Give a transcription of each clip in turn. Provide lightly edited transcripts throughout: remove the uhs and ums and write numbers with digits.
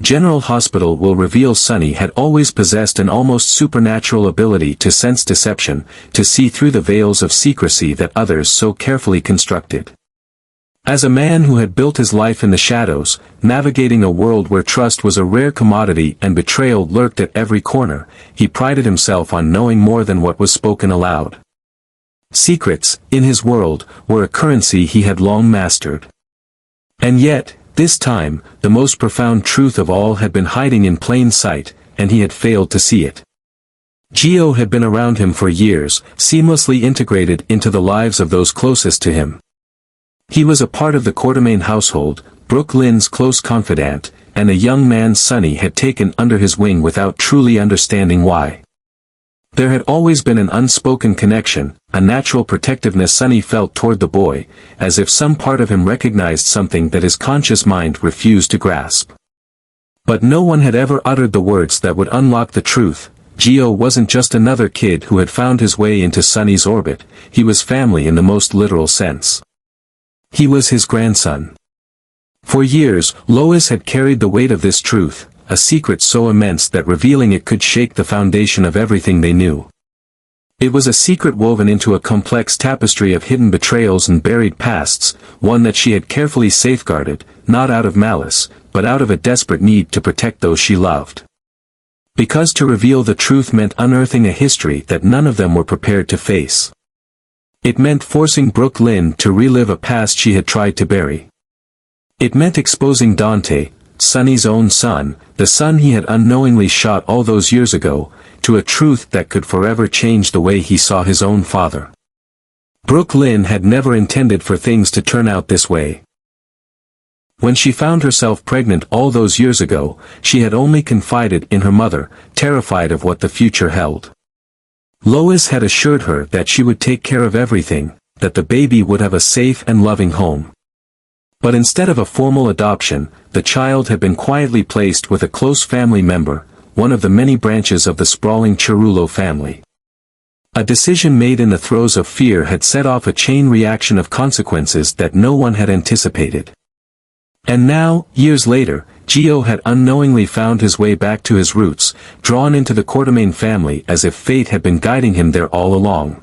General Hospital will reveal Sonny had always possessed an almost supernatural ability to sense deception, to see through the veils of secrecy that others so carefully constructed. As a man who had built his life in the shadows, navigating a world where trust was a rare commodity and betrayal lurked at every corner, he prided himself on knowing more than what was spoken aloud. Secrets, in his world, were a currency he had long mastered. And yet, this time, the most profound truth of all had been hiding in plain sight, and he had failed to see it. Geo had been around him for years, seamlessly integrated into the lives of those closest to him. He was a part of the Quartermain household, Brooke Lynn's close confidant, and a young man Sonny had taken under his wing without truly understanding why. There had always been an unspoken connection, a natural protectiveness Sonny felt toward the boy, as if some part of him recognized something that his conscious mind refused to grasp. But no one had ever uttered the words that would unlock the truth. Geo wasn't just another kid who had found his way into Sonny's orbit, he was family in the most literal sense. He was his grandson. For years, Lois had carried the weight of this truth, a secret so immense that revealing it could shake the foundation of everything they knew. It was a secret woven into a complex tapestry of hidden betrayals and buried pasts, one that she had carefully safeguarded, not out of malice, but out of a desperate need to protect those she loved. Because to reveal the truth meant unearthing a history that none of them were prepared to face. It meant forcing Brooke Lynn to relive a past she had tried to bury. It meant exposing Dante, Sonny's own son, the son he had unknowingly shot all those years ago, to a truth that could forever change the way he saw his own father. Brooke Lynn had never intended for things to turn out this way. When she found herself pregnant all those years ago, she had only confided in her mother, terrified of what the future held. Lois had assured her that she would take care of everything, that the baby would have a safe and loving home. But instead of a formal adoption, the child had been quietly placed with a close family member, one of the many branches of the sprawling Chirulo family. A decision made in the throes of fear had set off a chain reaction of consequences that no one had anticipated. And now, years later, Geo had unknowingly found his way back to his roots, drawn into the Quartermain family as if fate had been guiding him there all along.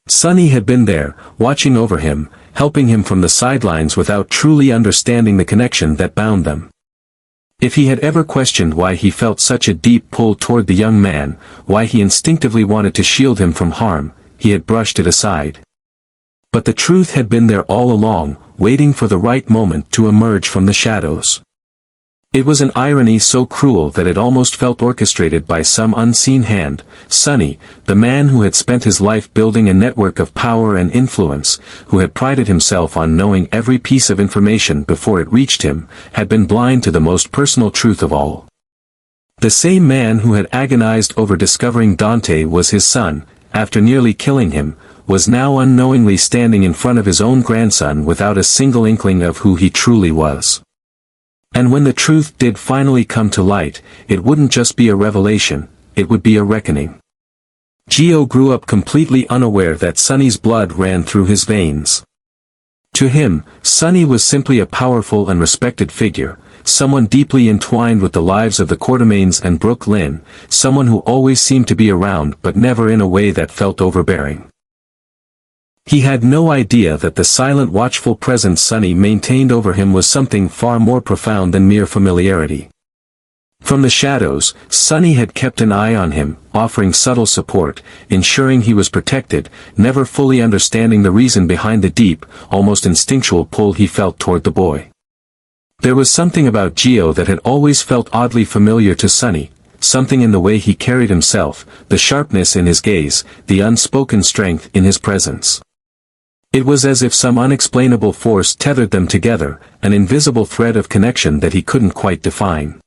Sonny had been there, watching over him, helping him from the sidelines without truly understanding the connection that bound them. If he had ever questioned why he felt such a deep pull toward the young man, why he instinctively wanted to shield him from harm, he had brushed it aside. But the truth had been there all along, waiting for the right moment to emerge from the shadows. It was an irony so cruel that it almost felt orchestrated by some unseen hand. Sonny, the man who had spent his life building a network of power and influence, who had prided himself on knowing every piece of information before it reached him, had been blind to the most personal truth of all. The same man who had agonized over discovering Dante was his son, after nearly killing him, was now unknowingly standing in front of his own grandson without a single inkling of who he truly was. And when the truth did finally come to light, it wouldn't just be a revelation, it would be a reckoning. Geo grew up completely unaware that Sonny's blood ran through his veins. To him, Sonny was simply a powerful and respected figure, someone deeply entwined with the lives of the Quartermains and Brooke Lynn, someone who always seemed to be around but never in a way that felt overbearing. He had no idea that the silent watchful presence Sonny maintained over him was something far more profound than mere familiarity. From the shadows, Sonny had kept an eye on him, offering subtle support, ensuring he was protected, never fully understanding the reason behind the deep, almost instinctual pull he felt toward the boy. There was something about Geo that had always felt oddly familiar to Sonny, something in the way he carried himself, the sharpness in his gaze, the unspoken strength in his presence. It was as if some unexplainable force tethered them together, an invisible thread of connection that he couldn't quite define.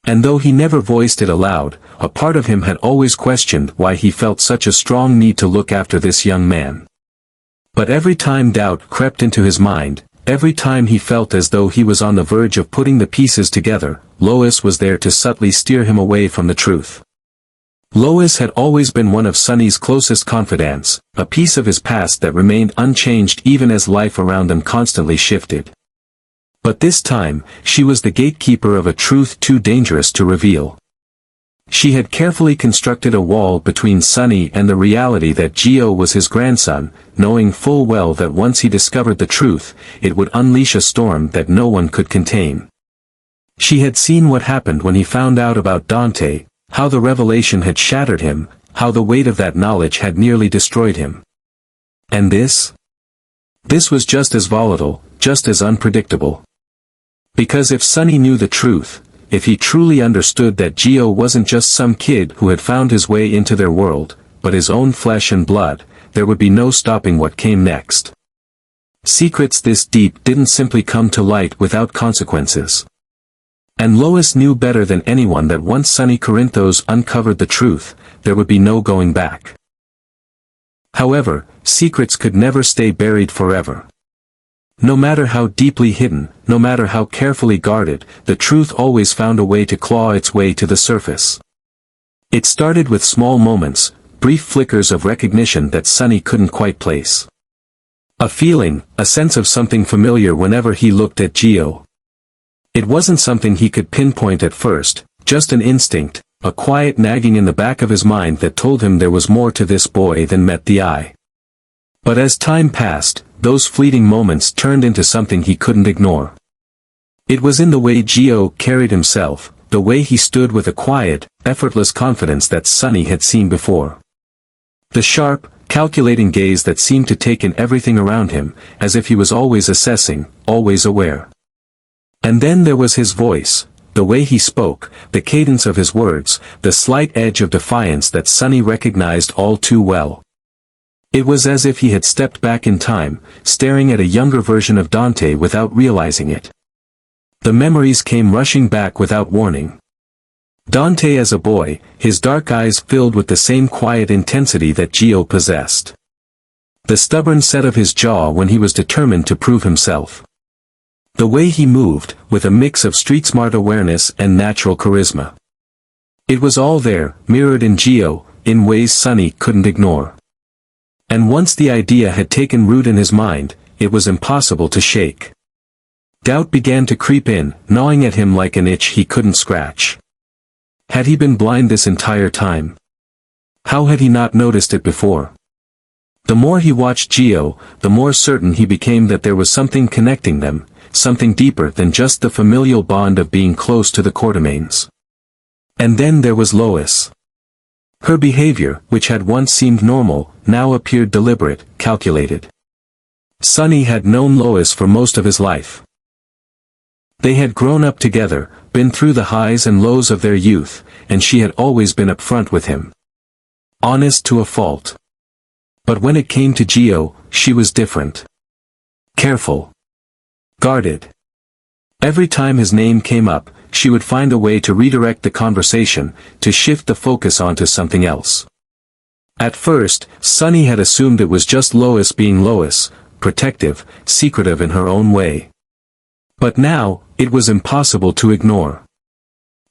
And though he never voiced it aloud, a part of him had always questioned why he felt such a strong need to look after this young man. But every time doubt crept into his mind, every time he felt as though he was on the verge of putting the pieces together, Lois was there to subtly steer him away from the truth. Lois had always been one of Sonny's closest confidants, a piece of his past that remained unchanged even as life around them constantly shifted. But this time, she was the gatekeeper of a truth too dangerous to reveal. She had carefully constructed a wall between Sonny and the reality that Gio was his grandson, knowing full well that once he discovered the truth, it would unleash a storm that no one could contain. She had seen what happened when he found out about Dante, how the revelation had shattered him, how the weight of that knowledge had nearly destroyed him. And this? This was just as volatile, just as unpredictable. Because if Sonny knew the truth, if he truly understood that Gio wasn't just some kid who had found his way into their world, but his own flesh and blood, there would be no stopping what came next. Secrets this deep didn't simply come to light without consequences. And Lois knew better than anyone that once Sonny Corinthos uncovered the truth, there would be no going back. However, secrets could never stay buried forever. No matter how deeply hidden, no matter how carefully guarded, the truth always found a way to claw its way to the surface. It started with small moments, brief flickers of recognition that Sonny couldn't quite place. A feeling, a sense of something familiar whenever he looked at Gio. It wasn't something he could pinpoint at first, just an instinct, a quiet nagging in the back of his mind that told him there was more to this boy than met the eye. But as time passed, those fleeting moments turned into something he couldn't ignore. It was in the way Gio carried himself, the way he stood with a quiet, effortless confidence that Sonny had seen before. The sharp, calculating gaze that seemed to take in everything around him, as if he was always assessing, always aware. And then there was his voice, the way he spoke, the cadence of his words, the slight edge of defiance that Sonny recognized all too well. It was as if he had stepped back in time, staring at a younger version of Dante without realizing it. The memories came rushing back without warning. Dante as a boy, his dark eyes filled with the same quiet intensity that Gio possessed. The stubborn set of his jaw when he was determined to prove himself. The way he moved, with a mix of street-smart awareness and natural charisma. It was all there, mirrored in Gio, in ways Sonny couldn't ignore. And once the idea had taken root in his mind, it was impossible to shake. Doubt began to creep in, gnawing at him like an itch he couldn't scratch. Had he been blind this entire time? How had he not noticed it before? The more he watched Gio, the more certain he became that there was something connecting them, something deeper than just the familial bond of being close to the Quartermaines. And then there was Lois. Her behavior, which had once seemed normal, now appeared deliberate, calculated. Sonny had known Lois for most of his life. They had grown up together, been through the highs and lows of their youth, and she had always been upfront with him. Honest to a fault. But when it came to Gio, she was different. Careful. Guarded. Every time his name came up, she would find a way to redirect the conversation, to shift the focus onto something else. At first, Sonny had assumed it was just Lois being Lois, protective, secretive in her own way. But now, it was impossible to ignore.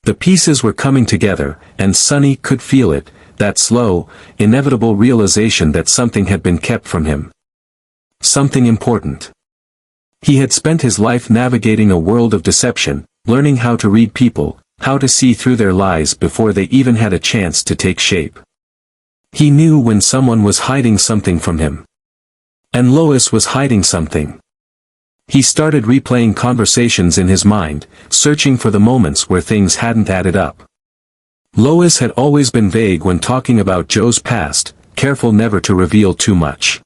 The pieces were coming together, and Sonny could feel it, that slow, inevitable realization that something had been kept from him. Something important. He had spent his life navigating a world of deception, learning how to read people, how to see through their lies before they even had a chance to take shape. He knew when someone was hiding something from him. And Lois was hiding something. He started replaying conversations in his mind, searching for the moments where things hadn't added up. Lois had always been vague when talking about Joe's past, careful never to reveal too much.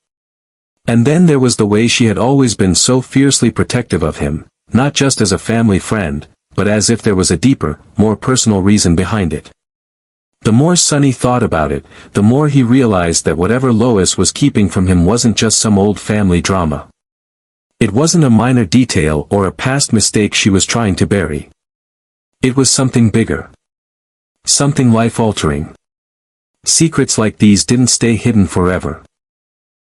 And then there was the way she had always been so fiercely protective of him, not just as a family friend, but as if there was a deeper, more personal reason behind it. The more Sonny thought about it, the more he realized that whatever Lois was keeping from him wasn't just some old family drama. It wasn't a minor detail or a past mistake she was trying to bury. It was something bigger. Something life-altering. Secrets like these didn't stay hidden forever.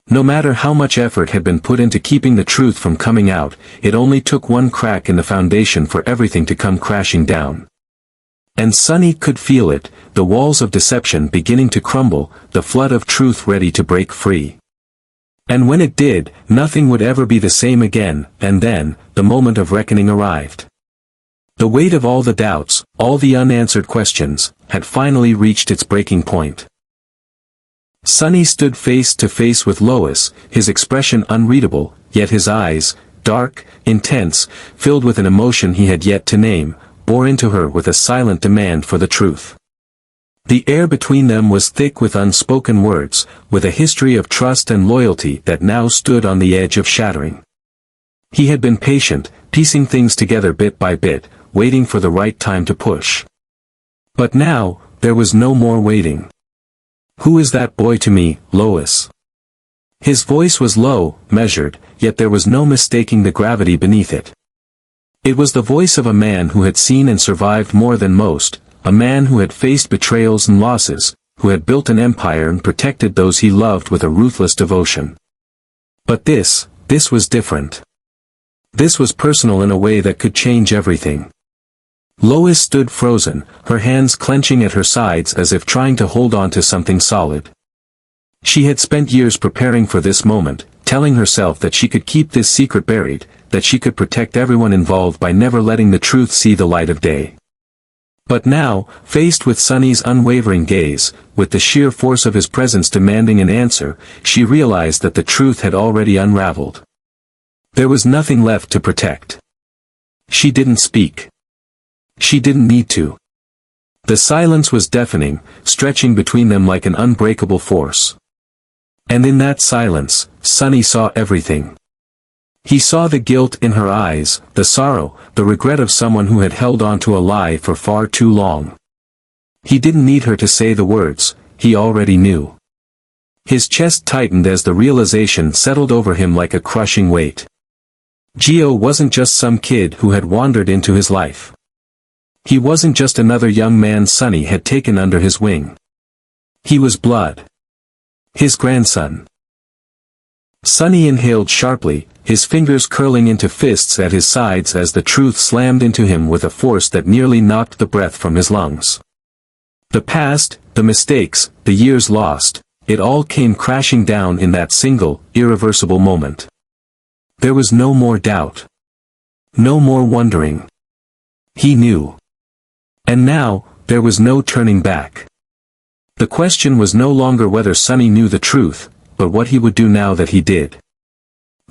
No matter how much effort had been put into keeping the truth from coming out, it only took one crack in the foundation for everything to come crashing down. And Sonny could feel it, the walls of deception beginning to crumble, the flood of truth ready to break free. And when it did, nothing would ever be the same again, and then, the moment of reckoning arrived. The weight of all the doubts, all the unanswered questions, had finally reached its breaking point. Sonny stood face to face with Lois, his expression unreadable, yet his eyes, dark, intense, filled with an emotion he had yet to name, bore into her with a silent demand for the truth. The air between them was thick with unspoken words, with a history of trust and loyalty that now stood on the edge of shattering. He had been patient, piecing things together bit by bit, waiting for the right time to push. But now, there was no more waiting. "Who is that boy to me, Lois?" His voice was low, measured, yet there was no mistaking the gravity beneath it. It was the voice of a man who had seen and survived more than most, a man who had faced betrayals and losses, who had built an empire and protected those he loved with a ruthless devotion. But this was different. This was personal in a way that could change everything. Lois stood frozen, her hands clenching at her sides as if trying to hold on to something solid. She had spent years preparing for this moment, telling herself that she could keep this secret buried, that she could protect everyone involved by never letting the truth see the light of day. But now, faced with Sonny's unwavering gaze, with the sheer force of his presence demanding an answer, she realized that the truth had already unraveled. There was nothing left to protect. She didn't speak. She didn't need to. The silence was deafening, stretching between them like an unbreakable force. And in that silence, Sonny saw everything. He saw the guilt in her eyes, the sorrow, the regret of someone who had held on to a lie for far too long. He didn't need her to say the words, he already knew. His chest tightened as the realization settled over him like a crushing weight. Gio wasn't just some kid who had wandered into his life. He wasn't just another young man Sonny had taken under his wing. He was blood. His grandson. Sonny inhaled sharply, his fingers curling into fists at his sides as the truth slammed into him with a force that nearly knocked the breath from his lungs. The past, the mistakes, the years lost, it all came crashing down in that single, irreversible moment. There was no more doubt. No more wondering. He knew. And now, there was no turning back. The question was no longer whether Sonny knew the truth, but what he would do now that he did.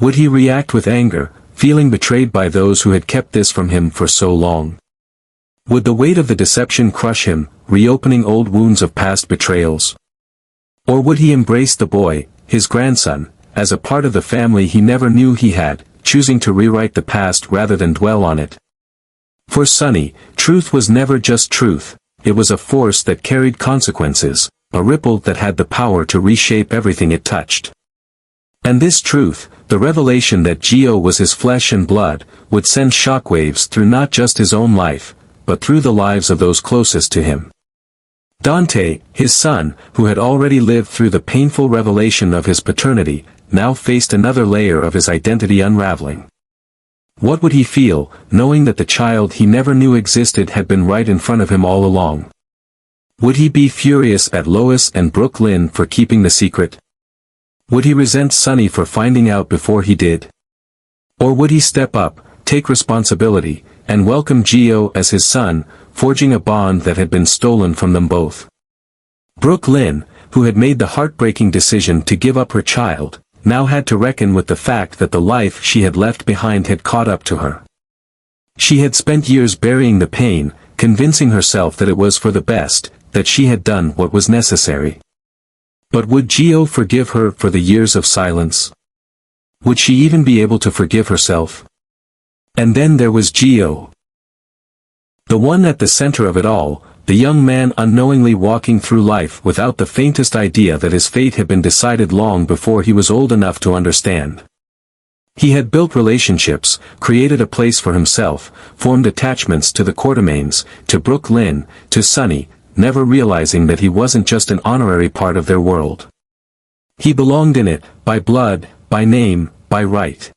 Would he react with anger, feeling betrayed by those who had kept this from him for so long? Would the weight of the deception crush him, reopening old wounds of past betrayals? Or would he embrace the boy, his grandson, as a part of the family he never knew he had, choosing to rewrite the past rather than dwell on it? For Sonny, truth was never just truth, it was a force that carried consequences, a ripple that had the power to reshape everything it touched. And this truth, the revelation that Gio was his flesh and blood, would send shockwaves through not just his own life, but through the lives of those closest to him. Dante, his son, who had already lived through the painful revelation of his paternity, now faced another layer of his identity unraveling. What would he feel, knowing that the child he never knew existed had been right in front of him all along? Would he be furious at Lois and Brooke Lynn for keeping the secret? Would he resent Sonny for finding out before he did? Or would he step up, take responsibility, and welcome Gio as his son, forging a bond that had been stolen from them both? Brooke Lynn, who had made the heartbreaking decision to give up her child, now had to reckon with the fact that the life she had left behind had caught up to her. She had spent years burying the pain, convincing herself that it was for the best, that she had done what was necessary. But would Gio forgive her for the years of silence? Would she even be able to forgive herself? And then there was Gio. The one at the center of it all, the young man unknowingly walking through life without the faintest idea that his fate had been decided long before he was old enough to understand. He had built relationships, created a place for himself, formed attachments to the Quartermaines, to Brooke Lynn, to Sonny, never realizing that he wasn't just an honorary part of their world. He belonged in it, by blood, by name, by right.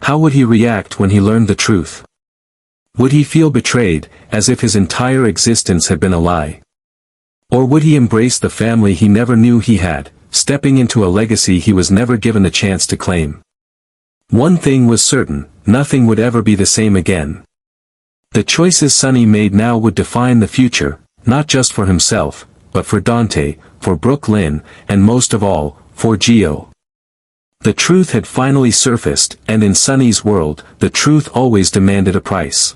How would he react when he learned the truth? Would he feel betrayed, as if his entire existence had been a lie? Or would he embrace the family he never knew he had, stepping into a legacy he was never given a chance to claim. One thing was certain, nothing would ever be the same again. The choices Sonny made now would define the future, not just for himself, but for Dante, for Brooke Lynn, and most of all, for Gio. The truth had finally surfaced, and in Sonny's world, the truth always demanded a price.